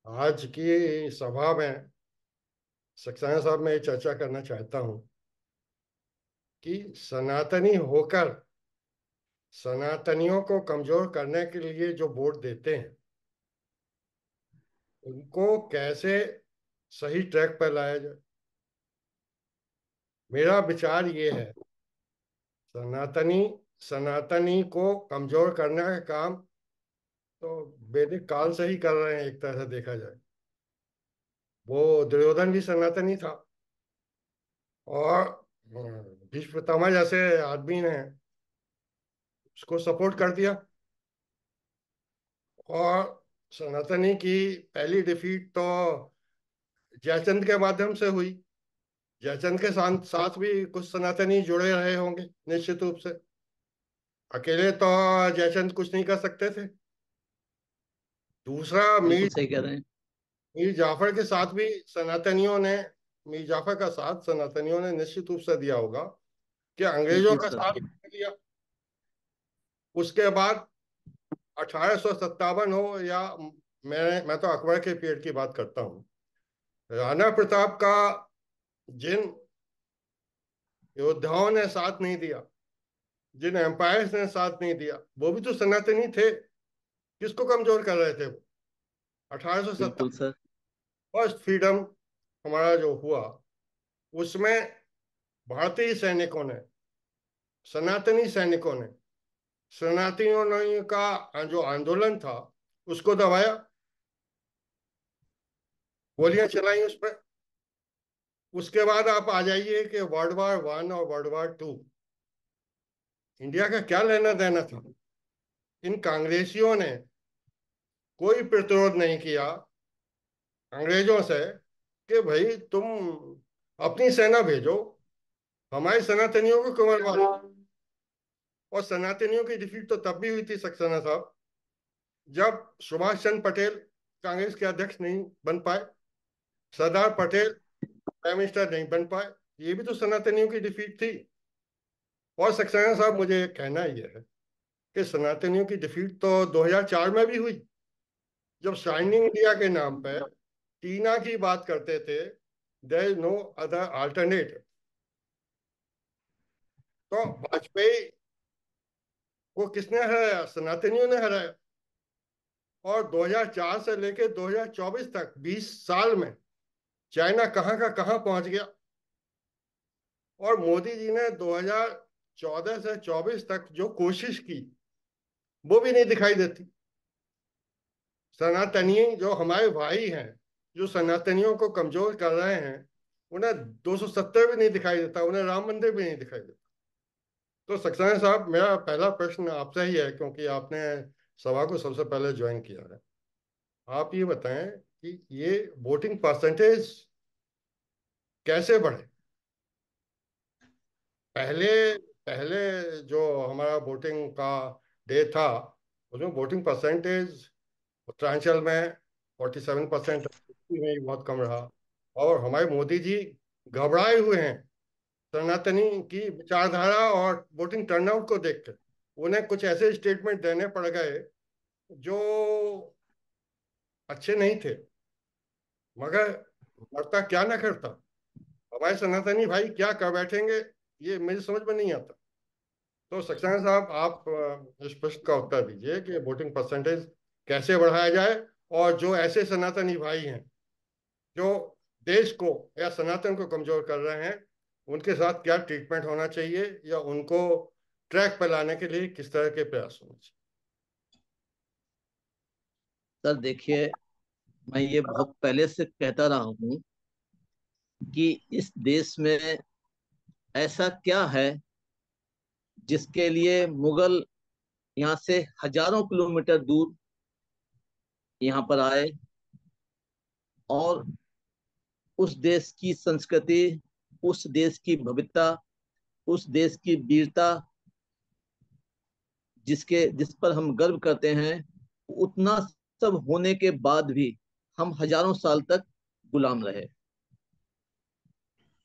आज की सभा में सक्सेना साहब मैं ये चर्चा करना चाहता हूं कि सनातनी होकर सनातनियों को कमजोर करने के लिए जो वोट देते हैं उनको कैसे सही ट्रैक पर लाया जाए। मेरा विचार ये है, सनातनी सनातनी को कमजोर करने का काम तो वैदिक काल से ही कर रहे हैं। एक तरह से देखा जाए, वो दुर्योधन भी सनातनी था, और भीष्म पितामह जैसे आदमी ने उसको सपोर्ट कर दिया। और सनातनी की पहली डिफीट तो जयचंद के माध्यम से हुई। जयचंद के साथ साथ भी कुछ सनातनी जुड़े रहे होंगे निश्चित रूप से। अकेले तो जयचंद कुछ नहीं कर सकते थे। दूसरा, बिल्कुल सही कह रहे हैं। मीर जाफर के साथ भी सनातनियों ने मीर जाफर का साथ सनातनियों ने निश्चित रूप से दिया होगा कि अंग्रेजों बिल्कुल का सर। साथ दिया। उसके बाद 1857 हो या मैं तो अकबर के पीरियड की बात करता हूँ। राणा प्रताप का जिन योद्धाओं ने साथ नहीं दिया, जिन एम्पायर्स ने साथ नहीं दिया, वो भी तो सनातनी थे। किसको कमजोर कर रहे थे वो? 1857 बिल्कुल सर। फर्स्ट फ्रीडम हमारा जो हुआ, उसमें भारतीय सैनिकों ने, सनातनी सैनिकों ने, सनातनियों का जो आंदोलन था उसको दबाया, गोलियां चलाई उस पर। उसके बाद आप आ जाइए कि वर्ल्ड वार 1 और वर्ल्ड वार 2, इंडिया का क्या लेना देना था? इन कांग्रेसियों ने कोई प्रतिरोध नहीं किया अंग्रेजों से कि भाई तुम अपनी सेना भेजो, हमारे सनातनियों को क्यों मरवा। और सनातनियों की डिफीट तो तब भी हुई थी सक्सेना साहब, जब सुभाष चंद्र पटेल कांग्रेस के अध्यक्ष नहीं बन पाए, सरदार पटेल प्राइम मिनिस्टर नहीं बन पाए। ये भी तो सनातनियों की डिफीट थी। और सक्सेना साहब, मुझे कहना ये है कि सनातनियों की डिफीट तो 2004 में भी हुई, जब शाइनिंग इंडिया के नाम पे टीना की बात करते थे। There is no other alternative. तो वाजपेयी को किसने हराया? सनातनियों ने हराया। और 2004 से लेकर 2024 तक 20 साल में चाइना कहाँ का कहाँ पहुंच गया। और मोदी जी ने 2014 से 24 तक जो कोशिश की, वो भी नहीं दिखाई देती। सनातनी जो हमारे भाई हैं, जो सनातनियों को कमजोर कर रहे हैं, उन्हें 270 भी नहीं दिखाई देता, उन्हें राम मंदिर भी नहीं दिखाई देता। तो सक्सेना साहब, मेरा पहला प्रश्न आपसे ही है, क्योंकि आपने सभा को सबसे पहले ज्वाइन किया है। आप ये बताएं कि ये वोटिंग परसेंटेज कैसे बढ़े। पहले पहले जो हमारा वोटिंग का डे था, उसमें वोटिंग परसेंटेज उत्तरांचल में 47%, में ही बहुत कम रहा। और हमारे मोदी जी घबराए हुए हैं सनातनी की विचारधारा और वोटिंग टर्नआउट को देखकर। उन्हें कुछ ऐसे स्टेटमेंट देने पड़ गए जो अच्छे नहीं थे, मगर मरता क्या ना करता। हमारे सनातनी भाई क्या कर बैठेंगे, ये मेरी समझ में नहीं आता। तो सक्सेना साहब, आप इस प्रश्न का उत्तर दीजिए कि वोटिंग परसेंटेज कैसे बढ़ाया जाए, और जो ऐसे सनातनी भाई हैं जो देश को या सनातन को कमजोर कर रहे हैं, उनके साथ क्या ट्रीटमेंट होना चाहिए, या उनको ट्रैक पर लाने के लिए किस तरह के प्रयास होने चाहिए। सर देखिए, मैं ये बहुत पहले से कहता रहा हूँ कि इस देश में ऐसा क्या है जिसके लिए मुगल यहाँ से हजारों किलोमीटर दूर यहाँ पर आए और उस देश की संस्कृति, उस देश की भव्यता, उस देश की वीरता, जिस पर हम गर्व करते हैं, उतना सब होने के बाद भी हम हजारों साल तक गुलाम रहे।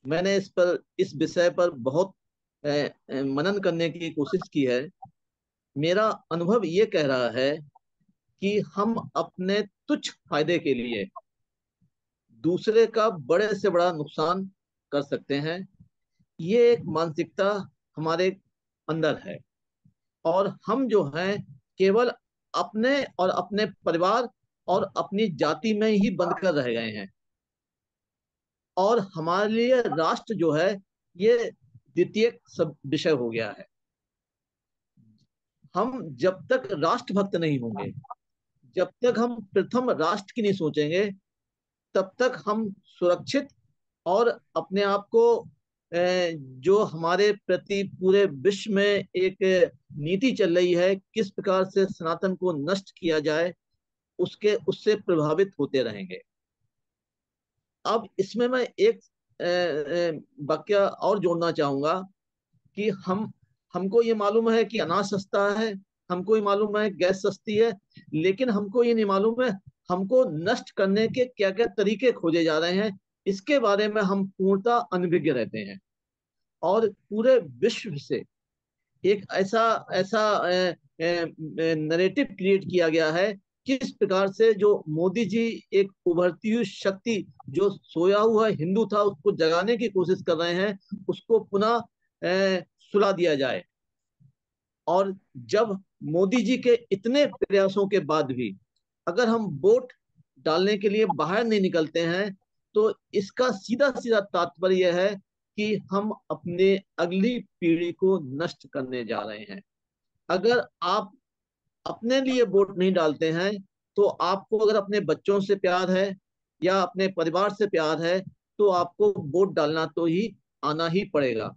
मैंने इस विषय पर बहुत मनन करने की कोशिश की है। मेरा अनुभव ये कह रहा है कि हम अपने तुच्छ फायदे के लिए दूसरे का बड़े से बड़ा नुकसान कर सकते हैं। ये एक मानसिकता हमारे अंदर है, और हम जो हैं केवल अपने और अपने परिवार और अपनी जाति में ही बंद कर रह गए हैं। और हमारे लिए राष्ट्र जो है ये द्वितीय सब विषय हो गया है। हम जब तक राष्ट्रभक्त नहीं होंगे, जब तक हम प्रथम राष्ट्र की नहीं सोचेंगे, तब तक हम सुरक्षित और अपने आप को जो हमारे प्रति पूरे विश्व में एक नीति चल रही है, किस प्रकार से सनातन को नष्ट किया जाए, उसके उससे प्रभावित होते रहेंगे। अब इसमें मैं एक वाक्य और जोड़ना चाहूंगा कि हमको ये मालूम है कि अनाज सस्ता है, हमको ये मालूम है गैस सस्ती है, लेकिन हमको ये नहीं मालूम है हमको नष्ट करने के क्या क्या तरीके खोजे जा रहे हैं। इसके बारे में हम पूर्णतः अनभिज्ञ रहते हैं। और पूरे विश्व से एक ऐसा ऐसा नरेटिव क्रिएट किया गया है, किस प्रकार से जो मोदी जी एक उभरती हुई शक्ति, जो सोया हुआ हिंदू था उसको जगाने की कोशिश कर रहे हैं, उसको पुनः सुला दिया जाए। और जब मोदी जी के इतने प्रयासों के बाद भी अगर हम वोट डालने के लिए बाहर नहीं निकलते हैं, तो इसका सीधा सीधा तात्पर्य यह है कि हम अपने अगली पीढ़ी को नष्ट करने जा रहे हैं। अगर आप अपने लिए वोट नहीं डालते हैं, तो आपको अगर अपने बच्चों से प्यार है या अपने परिवार से प्यार है, तो आपको वोट डालना तो ही आना ही पड़ेगा।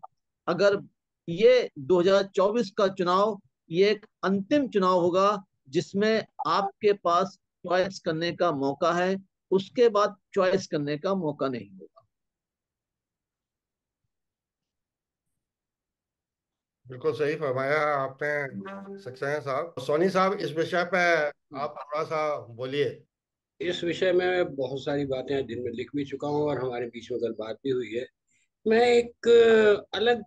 अगर ये 2024 का चुनाव ये एक अंतिम चुनाव होगा जिसमें आपके पास चॉइस करने का मौका है, उसके बाद चॉइस करने का मौका नहीं होगा। बिल्कुल सही फरमाया आपने सक्सेना साहब। सोनी साहब, इस विषय पे आप थोड़ा सा बोलिए। इस विषय में बहुत सारी बातें दिन में लिख भी चुका हूँ और हमारे बीच में कल बात भी हुई है। मैं एक अलग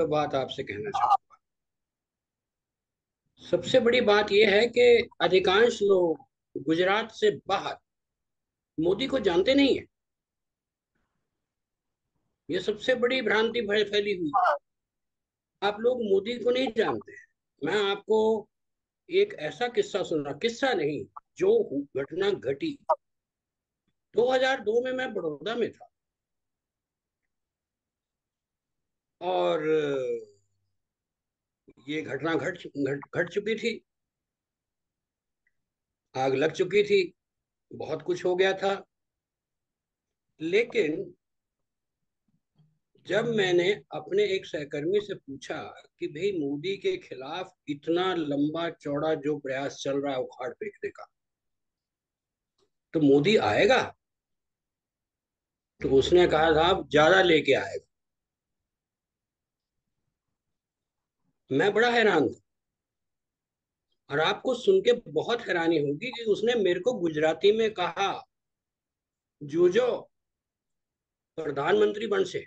बात आपसे कहना चाहूंगा। सबसे बड़ी बात यह है कि अधिकांश लोग गुजरात से बाहर मोदी को जानते नहीं है। ये सबसे बड़ी भ्रांति फैली हुई। आप लोग मोदी को नहीं जानते। मैं आपको एक ऐसा किस्सा सुना, किस्सा नहीं, जो घटना घटी। 2002 में मैं बड़ौदा में था और ये घटना घट चुकी थी। आग लग चुकी थी, बहुत कुछ हो गया था। लेकिन जब मैंने अपने एक सहकर्मी से पूछा कि भाई मोदी के खिलाफ इतना लंबा चौड़ा जो प्रयास चल रहा है उखाड़ फेंकने का, तो मोदी आएगा? तो उसने कहा साहब ज्यादा लेके आएगा। मैं बड़ा हैरान था। और आपको सुन के बहुत हैरानी होगी कि उसने मेरे को गुजराती में कहा, जूझो प्रधानमंत्री बन से।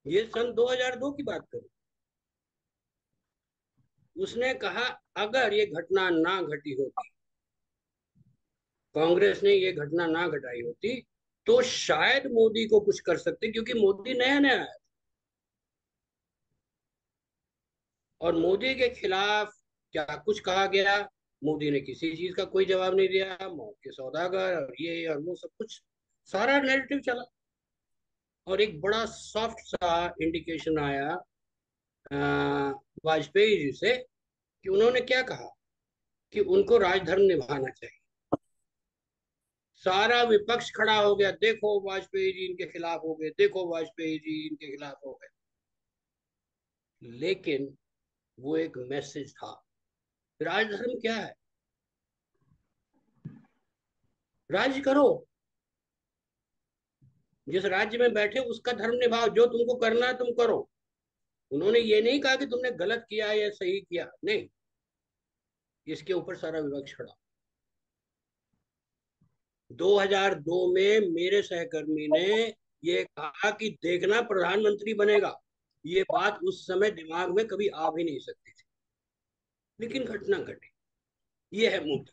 ये सन 2002 की बात करूं। उसने कहा अगर ये घटना ना घटी होती, कांग्रेस ने ये घटना ना घटाई होती, तो शायद मोदी को कुछ कर सकते, क्योंकि मोदी नया नया आया और मोदी के खिलाफ क्या कुछ कहा गया। मोदी ने किसी चीज का कोई जवाब नहीं दिया। मौत के सौदागर और ये और वो सब कुछ, सारा नैरेटिव चला। और एक बड़ा सॉफ्ट सा इंडिकेशन आया वाजपेयी जी से कि उन्होंने क्या कहा कि उनको राजधर्म निभाना चाहिए। सारा विपक्ष खड़ा हो गया, देखो वाजपेयी जी इनके खिलाफ हो गए, देखो वाजपेयी जी इनके खिलाफ हो गए। लेकिन वो एक मैसेज था। राजधर्म क्या है? राज्य करो, जिस राज्य में बैठे उसका धर्म निभाओ, जो तुमको करना है तुम करो। उन्होंने ये नहीं कहा कि तुमने गलत किया या सही किया, नहीं। इसके ऊपर सारा विपक्ष खड़ा। 2002 में मेरे सहकर्मी ने ये कहा कि देखना प्रधानमंत्री बनेगा। ये बात उस समय दिमाग में कभी आ भी नहीं सकती थी, लेकिन घटना घटी। ये है मोदी।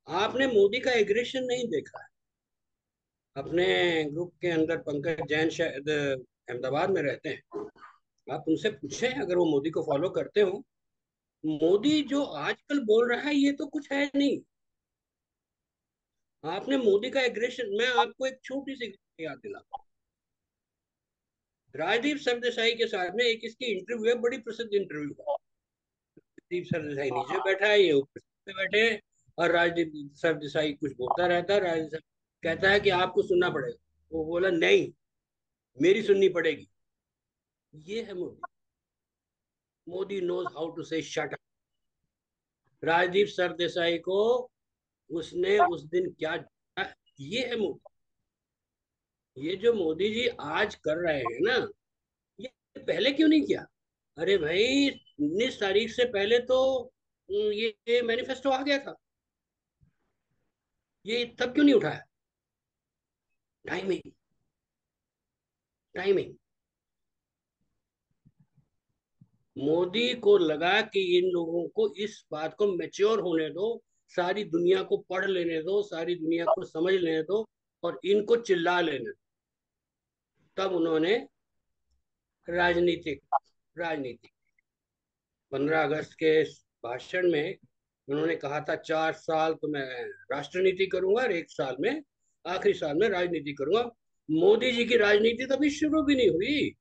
आपने मोदी का एग्रेशन नहीं देखा है। अपने ग्रुप के अंदर पंकज जैन शायद अहमदाबाद में रहते हैं, आप उनसे पूछें अगर वो मोदी को फॉलो करते हो। मोदी जो आजकल बोल रहा है ये तो कुछ है नहीं। आपने मोदी का एग्रेशन, मैं आपको एक छोटी सी याद दिला, राजदीप सरदेसाई के साथ में एक इसकी इंटरव्यू है, बड़ी प्रसिद्ध इंटरव्यू है। राजदीप सरदेसाई नीचे बैठा है, ये ऊपर पे बैठे हैं, और राजदीप सरदेसाई कुछ बोलता रहता है। राजदीप सर कहता है कि आपको सुनना पड़ेगा, वो बोला नहीं, मेरी सुननी पड़ेगी। ये है Modi. Modi knows how to say shut up. Rajdeep Sardesai को उसने उस दिन क्या दिया, ये है मोदी। ये जो मोदी जी आज कर रहे हैं ना, ये पहले क्यों नहीं किया? अरे भाई, 19 तारीख से पहले तो ये मैनिफेस्टो आ गया था, ये तब क्यों नहीं उठाया? Timing, timing. मोदी को लगा कि इन लोगों को इस बात को मैच्योर होने दो, सारी दुनिया को पढ़ लेने दो, सारी दुनिया को समझ लेने दो, और इनको चिल्ला लेने दो। तब उन्होंने राजनीतिक राजनीति 15 अगस्त के भाषण में उन्होंने कहा था 4 साल तो मैं राष्ट्रनीति करूंगा और 1 साल में, आखिरी साल में राजनीति करूंगा। मोदी जी की राजनीति तो अभी शुरू भी नहीं हुई।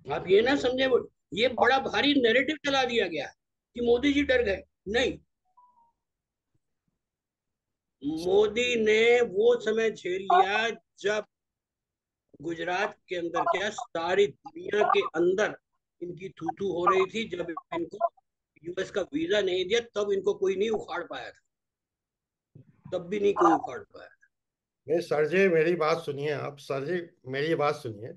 आप ये ना समझे, ये बड़ा भारी नैरेटिव चला दिया गया है कि मोदी जी डर गए। नहीं, मोदी ने वो समय झेल लिया जब गुजरात के अंदर क्या सारी दुनिया के अंदर इनकी थू थू हो रही थी। जब इनको यूएस का वीजा नहीं दिया तब इनको कोई नहीं उखाड़ पाया था, तब भी नहीं कोई उखाड़ पाया। नहीं सर जी, मेरी बात सुनिए आप, सर जी मेरी बात सुनिए।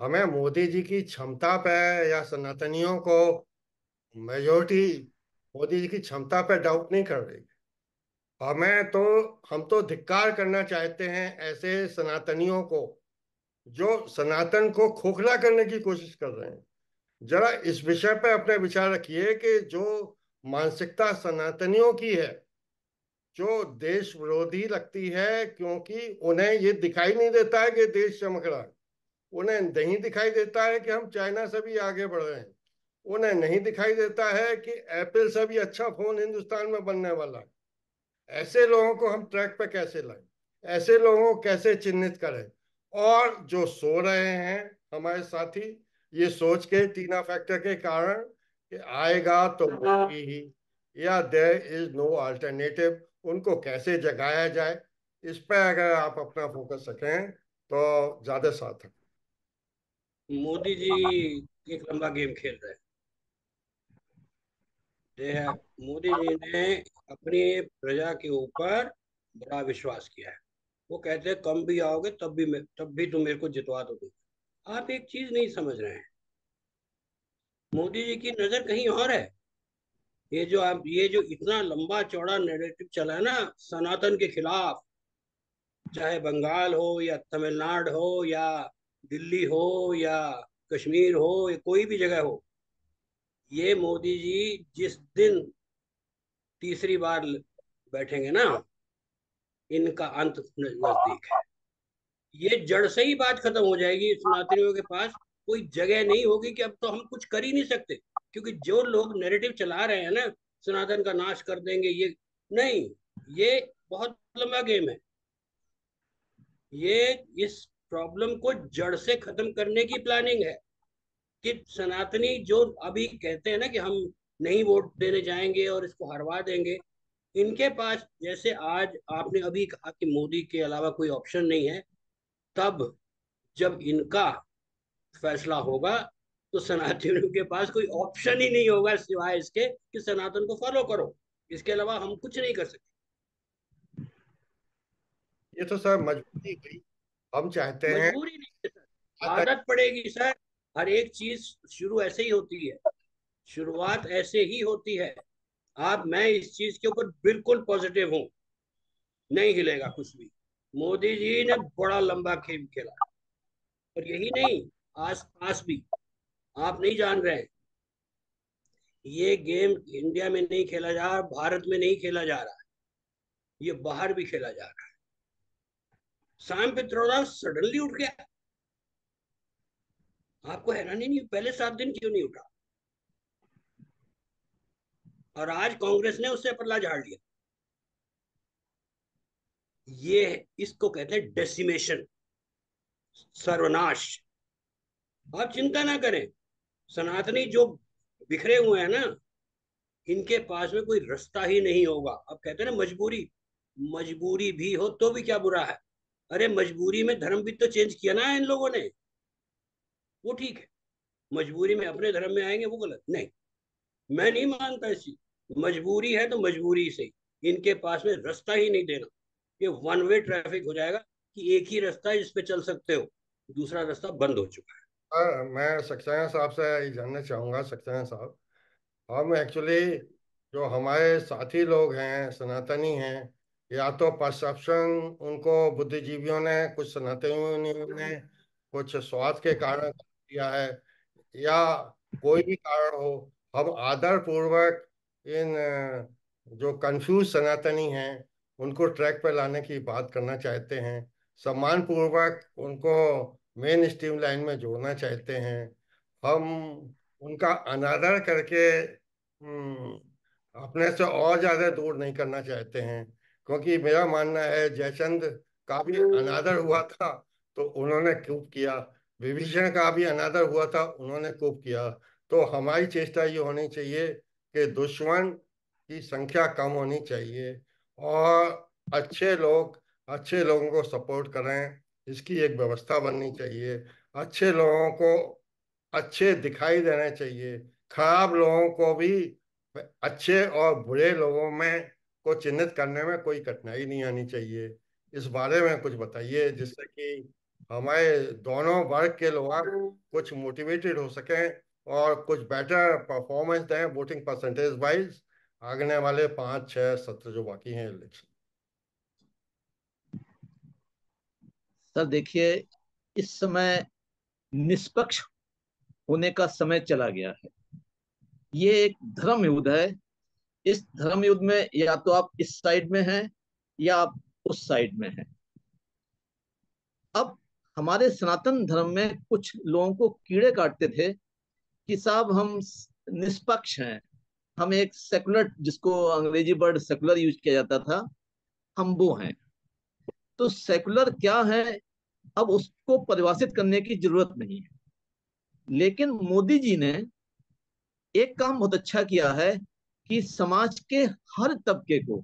हमें मोदी जी की क्षमता पे या सनातनियों को मेजोरिटी मोदी जी की क्षमता पे डाउट नहीं कर रही। हमें तो हम तो धिक्कार करना चाहते हैं ऐसे सनातनियों को जो सनातन को खोखला करने की कोशिश कर रहे हैं। जरा इस विषय पे अपने विचार रखिए कि जो मानसिकता सनातनियों की है, जो देश विरोधी लगती है, क्योंकि उन्हें ये दिखाई नहीं देता है कि देश चमक रहा है। उन्हें नहीं दिखाई देता है कि हम चाइना से भी आगे बढ़ रहे हैं। उन्हें नहीं दिखाई देता है कि एप्पल से भी अच्छा फोन हिंदुस्तान में बनने वाला है। ऐसे लोगों को हम ट्रैक पे कैसे लाएं? ऐसे लोगों को कैसे चिन्हित करें? और जो सो रहे हैं हमारे साथी, ये सोच के टीना फैक्टर के कारण कि आएगा तो मोदी ही, या देयर इज नो अल्टरनेटिव, उनको कैसे जगाया जाए, इस पर अगर आप अपना फोकस रखें तो ज्यादा सार्थक। मोदी जी एक लंबा गेम खेल रहे हैं। मोदी जी ने अपनी प्रजा के ऊपर बड़ा विश्वास किया है। वो कहते हैं कम भी आओगे तब भी तुम मेरे को जितवा दोगे। आप एक चीज नहीं समझ रहे हैं, मोदी जी की नजर कहीं और है। ये जो इतना लंबा चौड़ा नैरेटिव चला है ना सनातन के खिलाफ, चाहे बंगाल हो या तमिलनाडु हो या दिल्ली हो या कश्मीर हो या कोई भी जगह हो, ये मोदी जी जिस दिन तीसरी बार बैठेंगे ना, इनका अंत नजदीक है। ये जड़ से ही बात खत्म हो जाएगी। सनातनियों के पास कोई जगह नहीं होगी कि अब तो हम कुछ कर ही नहीं सकते, क्योंकि जो लोग नैरेटिव चला रहे हैं ना, सनातन का नाश कर देंगे, ये नहीं, ये बहुत लंबा गेम है। ये इस प्रॉब्लम को जड़ से खत्म करने की प्लानिंग है कि सनातनी जो अभी कहते हैं ना कि हम नहीं वोट देने जाएंगे और इसको हरवा देंगे, इनके पास जैसे आज आपने अभी कहा कि मोदी के अलावा कोई ऑप्शन नहीं है, तब जब इनका फैसला होगा तो सनातनियों के पास कोई ऑप्शन ही नहीं होगा सिवाय इसके कि सनातन को फॉलो करो। इसके अलावा हम कुछ नहीं कर सकते। ये तो सर मजबूरी हुई। हम चाहते हैं मजबूरी नहीं है सर, आदत पड़ेगी सर। हर एक चीज शुरू ऐसे ही होती है, शुरुआत ऐसे ही होती है। मैं इस चीज के ऊपर बिल्कुल पॉजिटिव हूँ, नहीं हिलेगा कुछ भी। मोदी जी ने बड़ा लंबा खेल खेला, और यही नहीं, आस पास भी आप नहीं जान रहे हैं, ये गेम इंडिया में नहीं खेला जा रहा, भारत में नहीं खेला जा रहा है, ये बाहर भी खेला जा रहा है। शाम पित्रोदा सडनली उठ गया, आपको हैरानी नहीं? पहले 7 दिन क्यों नहीं उठा? और आज कांग्रेस ने उससे पल्ला झाड़ लिया। ये इसको कहते हैं डेसिमेशन, सर्वनाश। आप चिंता ना करें, सनातनी जो बिखरे हुए हैं ना, इनके पास में कोई रास्ता ही नहीं होगा। अब कहते हैं ना मजबूरी, मजबूरी भी हो तो भी क्या बुरा है? अरे मजबूरी में धर्म भी तो चेंज किया ना इन लोगों ने, वो ठीक है। मजबूरी में अपने धर्म में आएंगे वो गलत नहीं, मैं नहीं मानता ऐसी। मजबूरी है तो मजबूरी से, इनके पास में रास्ता ही नहीं देना। ये वन वे ट्रैफिक हो जाएगा कि एक ही रास्ता है जिस पे चल सकते हो, दूसरा रास्ता बंद हो चुका है। मैं सक्सेना साहब से ये जानना चाहूंगा, सक्सेना साहब, हम एक्चुअली जो हमारे साथी लोग हैं सनातनी हैं, या तो परसेप्शन उनको बुद्धिजीवियों ने, कुछ सनातनियों ने कुछ स्वार्थ के कारण किया है, या कोई भी कारण हो, हम आदर पूर्वक इन जो कंफ्यूज सनातनी हैं उनको ट्रैक पर लाने की बात करना चाहते हैं, सम्मान पूर्वक उनको मेन स्ट्रीम लाइन में जोड़ना चाहते हैं। हम उनका अनादर करके अपने से और ज्यादा दूर नहीं करना चाहते हैं, क्योंकि मेरा मानना है जयचंद का भी अनादर हुआ था तो उन्होंने कूप किया, विभीषण का भी अनादर हुआ था उन्होंने कूप किया। तो हमारी चेष्टा ये होनी चाहिए कि दुश्मन की संख्या कम होनी चाहिए और अच्छे लोगों को सपोर्ट करें, इसकी एक व्यवस्था बननी चाहिए। अच्छे लोगों को अच्छे दिखाई देने चाहिए, खराब लोगों को भी अच्छे और बुरे लोगों में को चिन्हित करने में कोई कठिनाई नहीं आनी चाहिए। इस बारे में कुछ बताइए जिससे कि हमारे दोनों वर्ग के लोग कुछ मोटिवेटेड हो सकें और कुछ बेटर परफॉर्मेंस दें वोटिंग परसेंटेज वाइज आगने वाले 5 6 सत्र जो बाकी हैं इलेक्शन। सर देखिए, इस समय निष्पक्ष होने का समय चला गया है। ये एक धर्म युद्ध है। इस धर्म युद्ध में या तो आप इस साइड में हैं या आप उस साइड में हैं। अब हमारे सनातन धर्म में कुछ लोगों को कीड़े काटते थे कि साहब हम निष्पक्ष हैं, हम एक सेकुलर, जिसको अंग्रेजी वर्ड सेकुलर यूज किया जाता था, हम वो हैं। तो सेकुलर क्या है, अब उसको परिभाषित करने की जरूरत नहीं है। लेकिन मोदी जी ने एक काम बहुत अच्छा किया है कि समाज के हर तबके को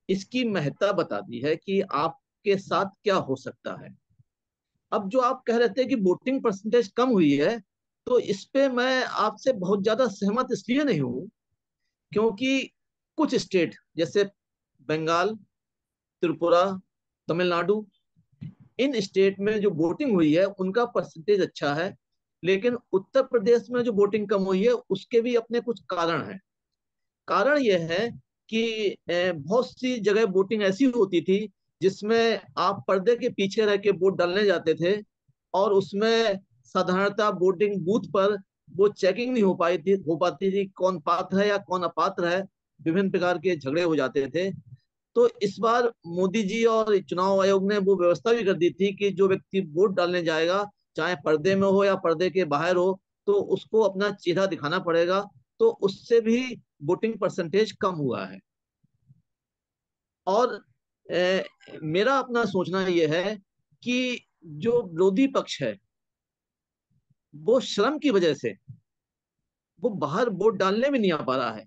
इसकी महत्ता बता दी है कि आपके साथ क्या हो सकता है। अब जो आप कह रहे थे कि वोटिंग परसेंटेज कम हुई है, तो इस पे मैं आपसे बहुत ज्यादा सहमत इसलिए नहीं हूं क्योंकि कुछ स्टेट जैसे बंगाल, त्रिपुरा, तमिलनाडु, इन स्टेट में जो वोटिंग हुई है उनका परसेंटेज अच्छा है। लेकिन उत्तर प्रदेश में जो वोटिंग कम हुई है उसके भी अपने कुछ कारण हैं। कारण यह है कि बहुत सी जगह वोटिंग ऐसी होती थी जिसमें आप पर्दे के पीछे रह के वोट डालने जाते थे और उसमें साधारणतः वोटिंग बूथ पर वो चेकिंग नहीं हो पाती थी कौन पात्र है या कौन अपात्र है। विभिन्न प्रकार के झगड़े हो जाते थे। तो इस बार मोदी जी और चुनाव आयोग ने वो व्यवस्था भी कर दी थी कि जो व्यक्ति वोट डालने जाएगा, चाहे पर्दे में हो या पर्दे के बाहर हो, तो उसको अपना चेहरा दिखाना पड़ेगा। तो उससे भी वोटिंग परसेंटेज कम हुआ है। और मेरा अपना सोचना यह है कि जो विरोधी पक्ष है वो श्रम की वजह से वो बाहर वोट डालने में नहीं आ पा रहा है,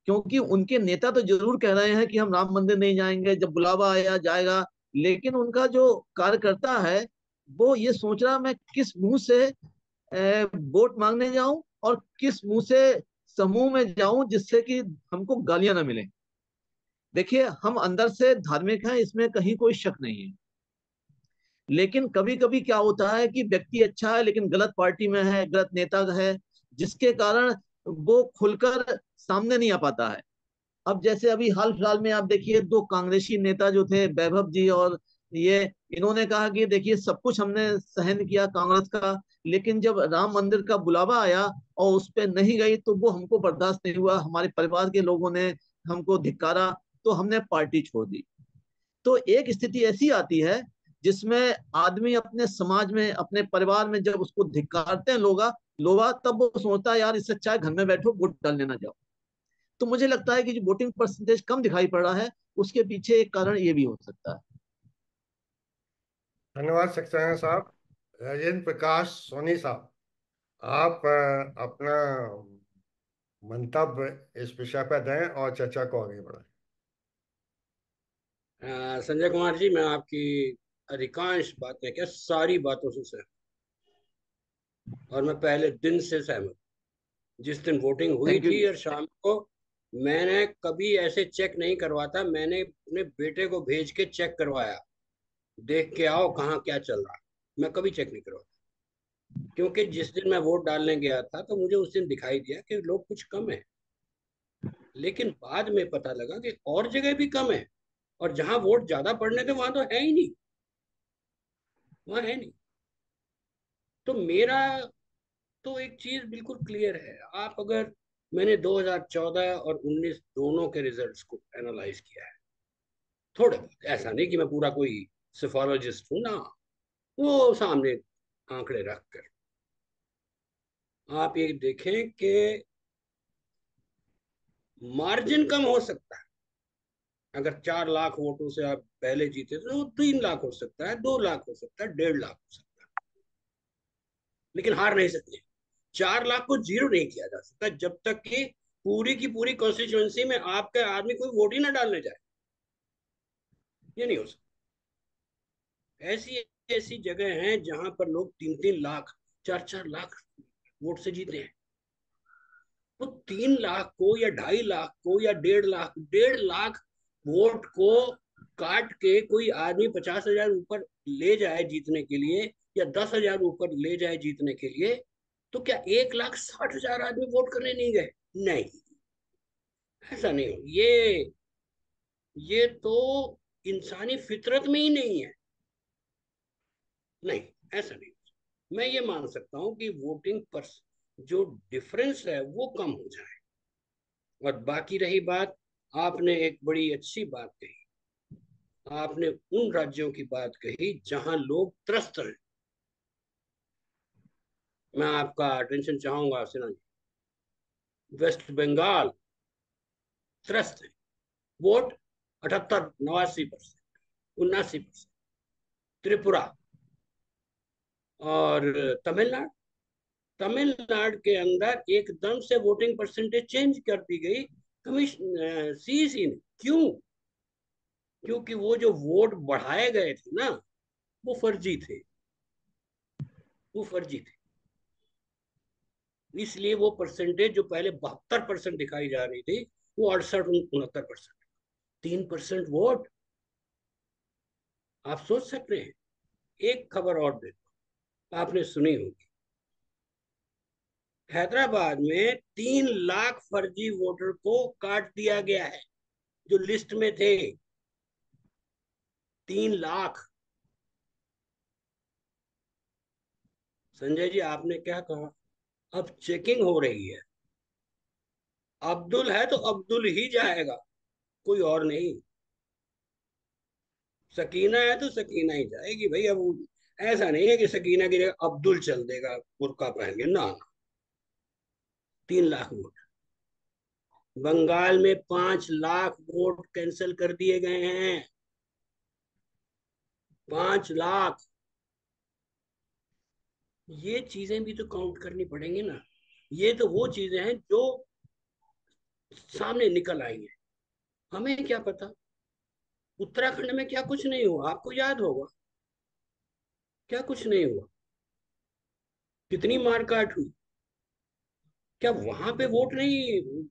क्योंकि उनके नेता तो जरूर कह रहे हैं कि हम राम मंदिर नहीं जाएंगे, जब बुलावा आया जाएगा। लेकिन उनका जो कार्यकर्ता है वो ये सोच रहा मैं किस मुंह से वोट मांगने जाऊं और किस मुंह से समूह में जाऊं जिससे कि हमको गालियां ना मिले। देखिए, हम अंदर से धार्मिक हैं, इसमें कहीं कोई शक नहीं है। लेकिन कभी कभी क्या होता है कि व्यक्ति अच्छा है लेकिन गलत पार्टी में है, गलत नेता है, जिसके कारण वो खुलकर सामने नहीं आ पाता है। अब जैसे अभी हाल फिलहाल में आप देखिए, दो कांग्रेसी नेता जो थे, वैभव जी और ये इन्होंने कहा कि देखिए सब कुछ हमने सहन किया कांग्रेस का, लेकिन जब राम मंदिर का बुलावा आया और उस पे नहीं गई तो वो हमको बर्दाश्त नहीं हुआ, हमारे परिवार के लोगों ने हमको धिक्कारा, तो हमने पार्टी छोड़ दी। तो एक स्थिति ऐसी आती है जिसमें आदमी अपने समाज में, अपने परिवार में जब उसको धिक्कारते हैं लोग, तब वो सोचता है यार इससे अच्छा है घर में बैठो वोट डालने ना जाओ। तो मुझे लगता है कि जो वोटिंग परसेंटेज कम दिखाई पड़ रहा है उसके पीछे एक कारण ये भी हो सकता है। धन्यवाद सक्सेना साहब। राजेंद्र प्रकाश सोनी साहब, आप अपना मंतव्य इस विषय पर दें और चर्चा को आगे बढ़ाएं। संजय कुमार जी, मैं आपकी अधिकांश बातें, क्या सारी बातों से सहमत, और मैं पहले दिन से सहमत। जिस दिन वोटिंग हुई थैंक यू। थी और शाम को, मैंने कभी ऐसे चेक नहीं करवाता, मैंने अपने बेटे को भेज के चेक करवाया, देख के आओ कहाँ क्या चल रहा है। मैं कभी चेक नहीं करवाता, क्योंकि जिस दिन मैं वोट डालने गया था तो मुझे उस दिन दिखाई दिया कि लोग कुछ कम है, लेकिन बाद में पता लगा कि और जगह भी कम है, और जहां वोट ज्यादा पड़ने थे वहां तो है ही नहीं, वहां है नहीं। तो मेरा तो एक चीज बिल्कुल क्लियर है। आप अगर, मैंने 2014 और 19 दोनों के रिजल्ट्स को एनालाइज किया है थोड़े बहुत, ऐसा नहीं कि मैं पूरा कोई सिफोलॉजिस्ट हूं ना, वो सामने आंकड़े रख कर आप ये देखें कि मार्जिन कम हो सकता है। अगर 4 लाख वोटों से आप पहले जीते तो 3 लाख हो सकता है, 2 लाख हो सकता है, 1.5 लाख हो सकता है, लेकिन हार नहीं सकते। 4 लाख को जीरो नहीं किया जा सकता जब तक कि पूरी की पूरी कॉन्स्टिट्यूएंसी में आपका आदमी कोई वोट ही ना डालने जाए। ये नहीं हो सकता। ऐसी ऐसी जगह हैं जहां पर लोग 3-3 लाख, 4-4 लाख वोट से जीते हैं। तो 3 लाख को या 2.5 लाख को या 1.5 लाख, 1.5 लाख वोट को काट के कोई आदमी 50,000 ऊपर ले जाए जीतने के लिए, या 10,000 ऊपर ले जाए जीतने के लिए, तो क्या 1,60,000 आदमी वोट करने नहीं गए? नहीं, ऐसा नहीं हो। ये तो इंसानी फितरत में ही नहीं है। नहीं, ऐसा नहीं। मैं ये मान सकता हूं कि वोटिंग पर जो डिफरेंस है वो कम हो जाए। और बाकी रही बात, आपने एक बड़ी अच्छी बात कही, आपने उन राज्यों की बात कही जहां लोग त्रस्त हैं। मैं आपका अटेंशन चाहूंगा सिन्हा जी, वेस्ट बंगाल त्रस्त है। वोट 78, 89%, 79%। त्रिपुरा और तमिलनाडु, तमिलनाडु के अंदर एकदम से वोटिंग परसेंटेज चेंज कर दी गई कमीशन सीईसी ने। क्यों? क्योंकि वो जो वोट बढ़ाए गए थे ना, वो फर्जी थे, वो फर्जी थे। इसलिए वो परसेंटेज जो पहले 72% दिखाई जा रही थी, वो 68-69%। 3% वोट, आप सोच सकते हैं। एक खबर और दे दो, आपने सुनी होगी, हैदराबाद में 3 लाख फर्जी वोटर को काट दिया गया है जो लिस्ट में थे। 3 लाख। संजय जी, आपने क्या कहा? अब चेकिंग हो रही है। अब्दुल है तो अब्दुल ही जाएगा, कोई और नहीं। सकीना है तो सकीना ही जाएगी भाई। अब ऐसा नहीं है कि सकीना की जगह अब्दुल चल देगा बुर्का पहन के, ना ना। 3 लाख वोट। बंगाल में 5 लाख वोट कैंसिल कर दिए गए हैं। 5 लाख। ये चीजें भी तो काउंट करनी पड़ेंगी ना। ये तो वो चीजें हैं जो सामने निकल आई हैं। हमें क्या पता उत्तराखंड में क्या कुछ नहीं हुआ, आपको याद होगा। क्या कुछ नहीं हुआ, कितनी मारकाट हुई। क्या वहां पे वोट नहीं,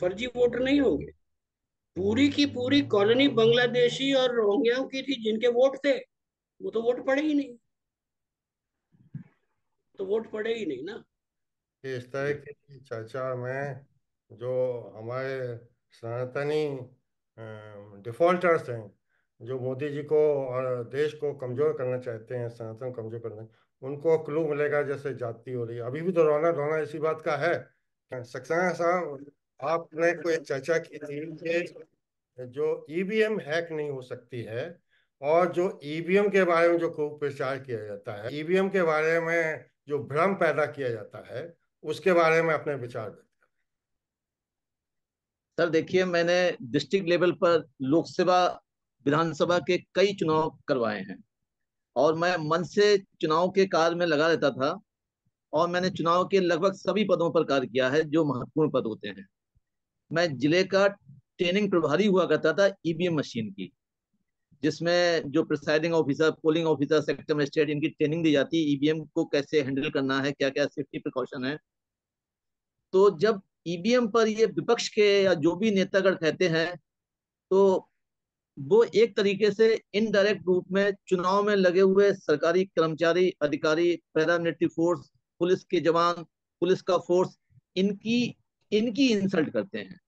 फर्जी वोटर नहीं होंगे? पूरी की पूरी कॉलोनी बांग्लादेशी और रोहिंग्याओं की थी जिनके वोट थे, वो तो वोट पड़े ही नहीं। तो वोट पड़े ही नहीं ना। कि इस तरह की चर्चा में जो हमारे सनातनी डिफॉल्टर्स हैं, जो मोदी जी को और देश को कमजोर करना चाहते हैं, सनातन कमजोर करना, उनको क्लू मिलेगा जैसे जाती हो रही है। अभी भी तो रोना धोना इसी बात का है। सक्सेना साहब, आपने कोई चर्चा की थी कि जो ईवीएम हैक नहीं हो सकती है, और जो ईवीएम के बारे में जो खूब प्रचार किया जाता है, ईवीएम के बारे में जो भ्रम पैदा किया जाता है, उसके बारे में अपने विचार दें। सर देखिए, मैंने डिस्ट्रिक्ट लेवल पर लोकसभा विधानसभा के कई चुनाव करवाए हैं, और मैं मन से चुनाव के कार्य में लगा रहता था, और मैंने चुनाव के लगभग सभी पदों पर कार्य किया है जो महत्वपूर्ण पद होते हैं। मैं जिले का ट्रेनिंग प्रभारी हुआ करता था ईवीएम मशीन की, जिसमें जो presiding officer, polling officer, sector magistrate, इनकी ट्रेनिंग दी जाती है ईवीएम को कैसे हैंडल करना है, क्या क्या सेफ्टी प्रिकॉशन है। तो जब ईवीएम पर ये विपक्ष के या जो भी नेतागण कहते हैं, तो वो एक तरीके से इनडायरेक्ट रूप में चुनाव में लगे हुए सरकारी कर्मचारी, अधिकारी, पैरामिलिट्री फोर्स, पुलिस के जवान, पुलिस का फोर्स, इनकी इनकी इंसल्ट करते हैं।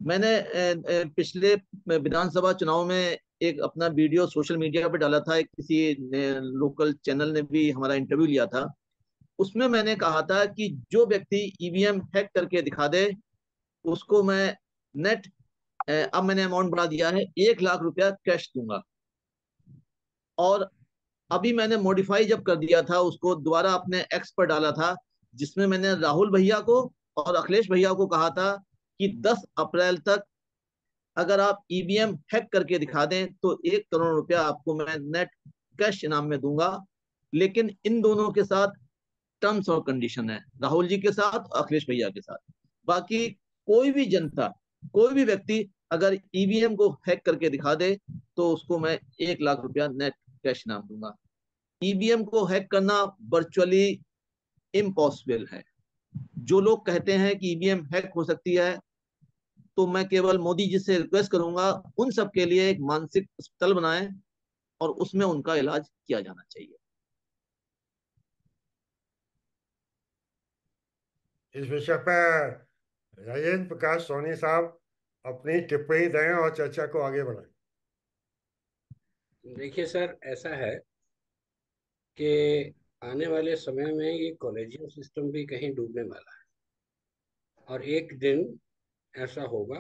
मैंने पिछले विधानसभा चुनाव में एक अपना वीडियो सोशल मीडिया पे डाला था, किसी लोकल चैनल ने भी हमारा इंटरव्यू लिया था। उसमें मैंने कहा था कि जो व्यक्ति ईवीएम हैक करके दिखा दे, उसको मैं नेट, अब मैंने अमाउंट बढ़ा दिया है, 1 लाख रुपया कैश दूंगा। और अभी मैंने मॉडिफाई जब कर दिया था, उसको दोबारा अपने एक्स पर डाला था, जिसमें मैंने राहुल भैया को और अखिलेश भैया को कहा था कि 10 अप्रैल तक अगर आप ईवीएम हैक करके दिखा दें तो 1 करोड़ रुपया आपको मैं नेट कैश इनाम में दूंगा। लेकिन इन दोनों के साथ टर्म्स और कंडीशन है, राहुल जी के साथ, अखिलेश भैया के साथ। बाकी कोई भी जनता, कोई भी व्यक्ति अगर ईवीएम को हैक करके दिखा दे तो उसको मैं 1 लाख रुपया नेट कैश इनाम दूंगा। ईवीएम को हैक करना वर्चुअली इम्पॉसिबल है। जो लोग कहते हैं कि ईवीएम हैक हो सकती है, तो मैं केवल मोदी जी से रिक्वेस्ट करूंगा, उन सब के लिए एक मानसिक अस्पताल बनाएं और उसमें उनका इलाज किया जाना चाहिए। इस विषय पर राजेंद्र प्रकाश सोनी साहब अपनी टिप्पणी दें और चर्चा को आगे बढ़ाएं। देखिए सर, ऐसा है कि आने वाले समय में ये कॉलेजियम सिस्टम भी कहीं डूबने वाला है। और एक दिन ऐसा होगा,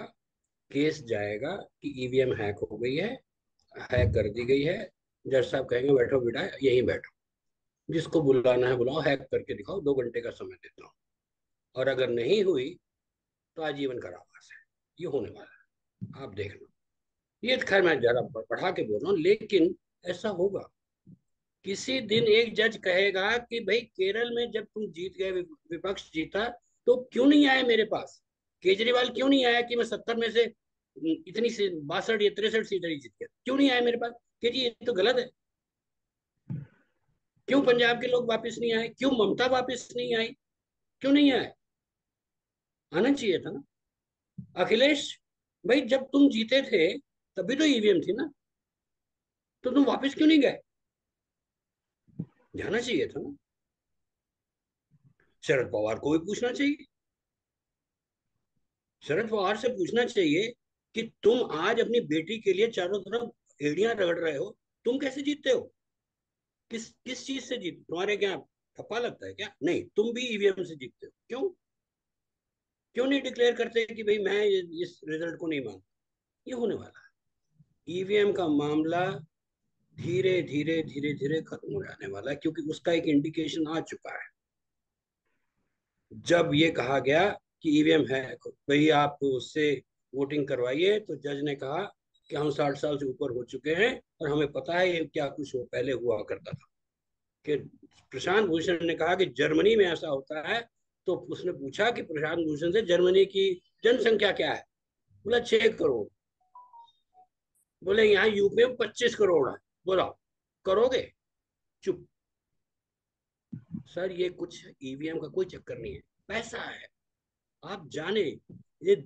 केस जाएगा कि ईवीएम हैक हो गई है, हैक कर दी गई है। जज साहब कहेंगे बैठो बेटा, यहीं बैठो, जिसको बुलाना है बुलाओ, हैक करके दिखाओ, 2 घंटे का समय देता हूँ। और अगर नहीं हुई तो आजीवन कारावास है। ये होने वाला है, आप देख लो। ये तो खैर मैं जरा पढ़ा के बोल रहा हूँ, लेकिन ऐसा होगा। किसी दिन एक जज कहेगा कि भाई केरल में जब तुम जीत गए, विपक्ष जीता, तो क्यों नहीं आए मेरे पास? केजरीवाल क्यों नहीं आया कि मैं 70 में से इतनी सी 62 या 63 सीटें जीत गया? क्यों नहीं आए मेरे पास कि जी ये तो गलत है? क्यों पंजाब के लोग वापस नहीं आए? क्यों ममता वापस नहीं आई? क्यों नहीं आए? आना चाहिए था ना। अखिलेश भाई, जब तुम जीते थे तभी तो ईवीएम थी ना, तो तुम वापस क्यों नहीं गए? जाना चाहिए था ना। शरद पवार को भी पूछना चाहिए। शरद पवार से पूछना चाहिए कि तुम आज अपनी बेटी के लिए चारों तरफ एड़ियां रगड़ रहे हो, तुम कैसे जीतते हो? किस किस चीज से जीते? तुम्हारे क्या ठप्पा लगता है क्या? नहीं, तुम भी ईवीएम से जीतते हो। क्यों क्यों नहीं डिक्लेयर करते कि भाई मैं इस रिजल्ट को नहीं मानता? ये होने वाला है। ईवीएम का मामला धीरे धीरे धीरे धीरे खत्म हो जाने वाला है, क्योंकि उसका एक इंडिकेशन आ चुका है। जब ये कहा गया कि ईवीएम है, भाई आप उससे वोटिंग करवाइए, तो जज ने कहा कि हम 60 साल से ऊपर हो चुके हैं और हमें पता है ये क्या कुछ पहले हुआ करता था। कि प्रशांत भूषण ने कहा कि जर्मनी में ऐसा होता है। तो उसने पूछा कि प्रशांत भूषण से, जर्मनी की जनसंख्या क्या है? बोला 6 करोड़। बोले यहाँ यूपी में 25 करोड़ है। बोला करोगे? चुप। सर, ये कुछ ईवीएम का कोई चक्कर नहीं है, पैसा है। आप जाने, ये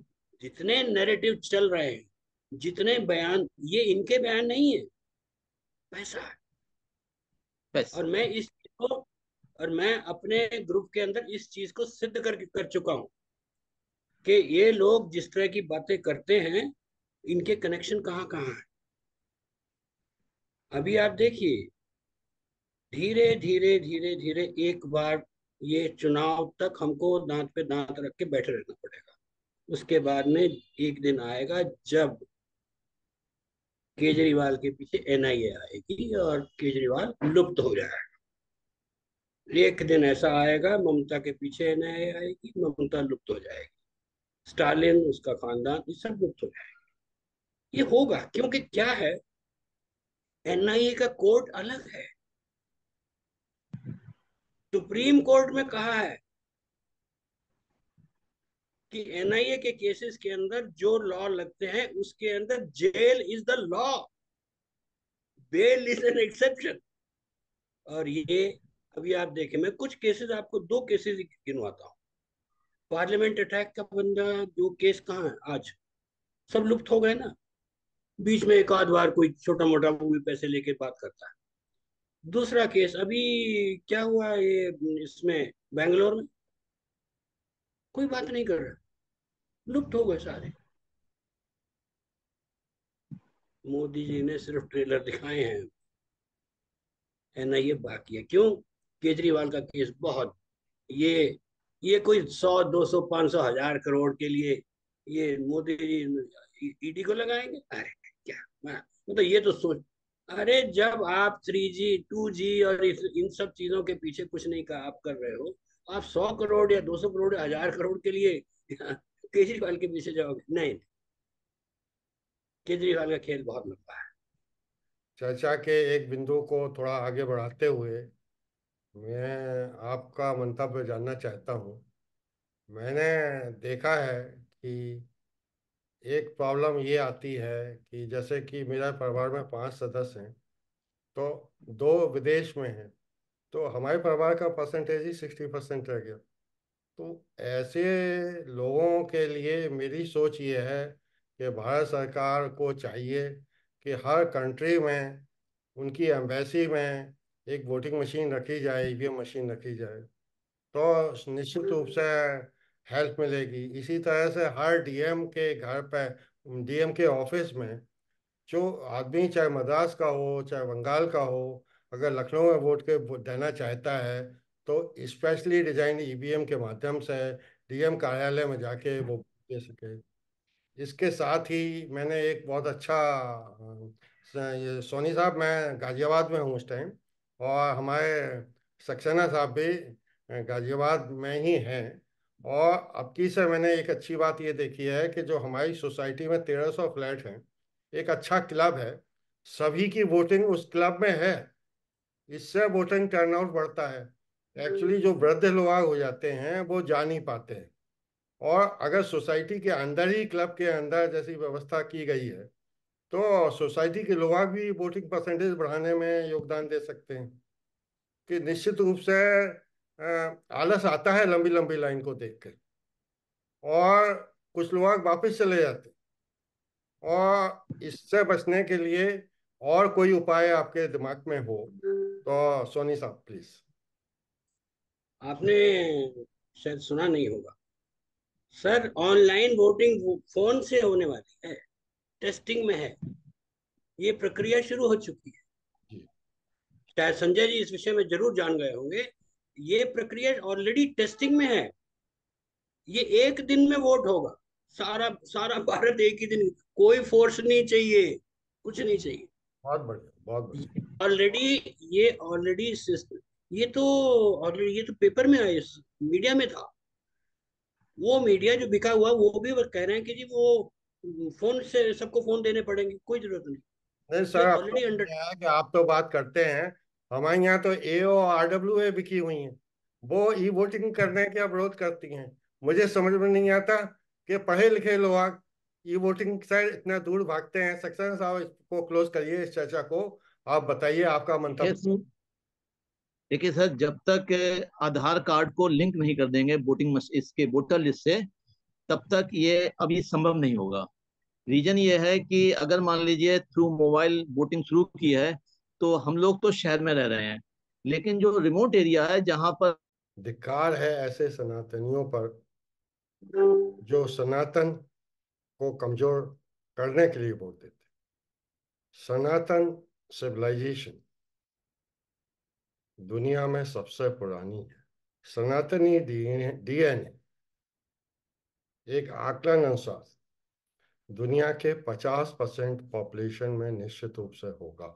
जितने नैरेटिव चल रहे हैं, जितने बयान, ये इनके बयान नहीं है, पैसा है। बस। और मैं इस चीज को, और मैं अपने ग्रुप के अंदर इस चीज को सिद्ध कर चुका हूं कि ये लोग जिस तरह की बातें करते हैं, इनके कनेक्शन कहाँ कहाँ है। अभी आप देखिए, धीरे धीरे धीरे धीरे एक बार ये चुनाव तक हमको दांत पे दांत रख के बैठे रहना पड़ेगा। उसके बाद में एक दिन आएगा जब केजरीवाल के पीछे एनआईए आएगी और केजरीवाल लुप्त हो जाएगा। एक दिन ऐसा आएगा, ममता के पीछे एनआईए आएगी, ममता लुप्त हो जाएगी, स्टालिन, उसका खानदान, ये सब लुप्त हो जाएगा। ये होगा क्योंकि क्या है, एनआईए का कोर्ट अलग है। सुप्रीम कोर्ट में कहा है कि एनआईए के केसेस के अंदर जो लॉ लगते हैं उसके अंदर jail is the law, bail is an exception. और ये अभी आप देखें, मैं कुछ केसेस आपको, दो केसेस गिनवाता हूँ। पार्लियामेंट अटैक का बंदा जो केस कहाँ है आज, सब लुप्त हो गए ना। बीच में एक आध बार कोई छोटा मोटा वो भी पैसे लेके बात करता है। दूसरा केस अभी क्या हुआ ये, इसमें बैंगलोर में कोई बात नहीं कर रहा, लुप्त हो गए सारे। मोदी जी ने सिर्फ ट्रेलर दिखाए हैं, एनआईए बाकी है। क्यों? केजरीवाल का केस बहुत, ये ये कोई 100 200 500 1000 करोड़ के लिए ये मोदी जी ईडी को लगाएंगे? अरे क्या, मतलब ये तो सोच। अरे जब आप 3G 2G और इन सब चीजों के पीछे कुछ नहीं कहा आप कर रहे हो, आप 100 करोड़ या 200 करोड़ या 1000 करोड़ के लिए केजरीवाल के पीछे जाओगे? नहीं, केजरीवाल का खेल बहुत लंबा है। चर्चा के एक बिंदु को थोड़ा आगे बढ़ाते हुए मैं आपका मंतव्य जानना चाहता हूँ। मैंने देखा है कि एक प्रॉब्लम ये आती है कि जैसे कि मेरे परिवार में 5 सदस्य हैं, तो दो विदेश में हैं, तो हमारे परिवार का परसेंटेज ही 60% रह गया। तो ऐसे लोगों के लिए मेरी सोच ये है कि भारत सरकार को चाहिए कि हर कंट्री में उनकी एम्बेसी में एक वोटिंग मशीन रखी जाए, ईवीएम मशीन रखी जाए, तो निश्चित रूप से हेल्प मिलेगी। इसी तरह से हर डीएम के घर पे, डीएम के ऑफिस में जो आदमी, चाहे मद्रास का हो चाहे बंगाल का हो, अगर लखनऊ में वोट देना चाहता है तो स्पेशली डिजाइन ईवीएम के माध्यम से डीएम कार्यालय में जाके वो दे सके। इसके साथ ही मैंने एक बहुत अच्छा ये सोनी साहब, मैं गाजियाबाद में हूँ इस टाइम, और हमारे सक्सेना साहब भी गाजियाबाद में ही हैं। और अब की से मैंने एक अच्छी बात ये देखी है कि जो हमारी सोसाइटी में 1300 फ्लैट हैं, एक अच्छा क्लब है, सभी की वोटिंग उस क्लब में है। इससे वोटिंग टर्नआउट बढ़ता है। एक्चुअली जो वृद्ध लोग हो जाते हैं वो जा नहीं पाते हैं, और अगर सोसाइटी के अंदर ही, क्लब के अंदर जैसी व्यवस्था की गई है, तो सोसाइटी के लोग भी वोटिंग परसेंटेज बढ़ाने में योगदान दे सकते हैं। कि निश्चित रूप से आलस आता है लंबी लंबी लाइन को देख कर, और कुछ लोग वापस चले जाते हैं। और इससे बचने के लिए और कोई उपाय आपके दिमाग में हो तो सोनी साहब प्लीज। आपने शायद सुना नहीं होगा सर, ऑनलाइन वोटिंग फोन से होने वाली है, टेस्टिंग में है, ये प्रक्रिया शुरू हो चुकी है। जी। शायद संजय जी इस विषय में जरूर जान गए होंगे। ये प्रक्रिया ऑलरेडी टेस्टिंग में है। ये एक दिन में वोट होगा, सारा सारा भारत एक ही दिन, कोई फोर्स नहीं चाहिए, कुछ नहीं चाहिए। बहुत बढ़िया, बहुत बढ़िया। ऑलरेडी, ये ऑलरेडी सिस्टम, ये तो ऑलरेडी, ये तो पेपर में आया, मीडिया में था। वो मीडिया जो बिका हुआ वो भी वो कह रहे हैं कि जी वो फोन से सबको फोन देने पड़ेंगे, कोई जरूरत नहीं। नहीं ये सर, अब तो ऑलरेडी अंडर, क्या है कि आप तो बात करते हैं, हमारे यहाँ तो ए और RWA बिकी हुई हैं, वो ई वोटिंग करने का विरोध करती हैं। मुझे समझ में नहीं आता कि पढ़े लिखे लोग ई वोटिंग से इतना दूर भागते हैं। सक्सेना साहब, इसको क्लोज करिए, इस चर्चा को। आप बताइए आपका देखिए मंतव्य। सर, देखिए सर, जब तक आधार कार्ड को लिंक नहीं कर देंगे वोटिंग इसके वोटर लिस्ट से, तब तक ये अभी संभव नहीं होगा। रीजन ये है कि अगर मान लीजिए थ्रू मोबाइल वोटिंग शुरू की है, तो हम लोग तो शहर में रह रहे हैं, लेकिन जो रिमोट एरिया है जहां पर, धिक्कार है ऐसे सनातनियों पर जो सनातन को कमजोर करने के लिए वोट देते हैं। सनातन सिविलाइजेशन दुनिया में सबसे पुरानी है। सनातनी डीएनए एक आकलन अनुसार दुनिया के 50% पॉपुलेशन में निश्चित रूप से होगा।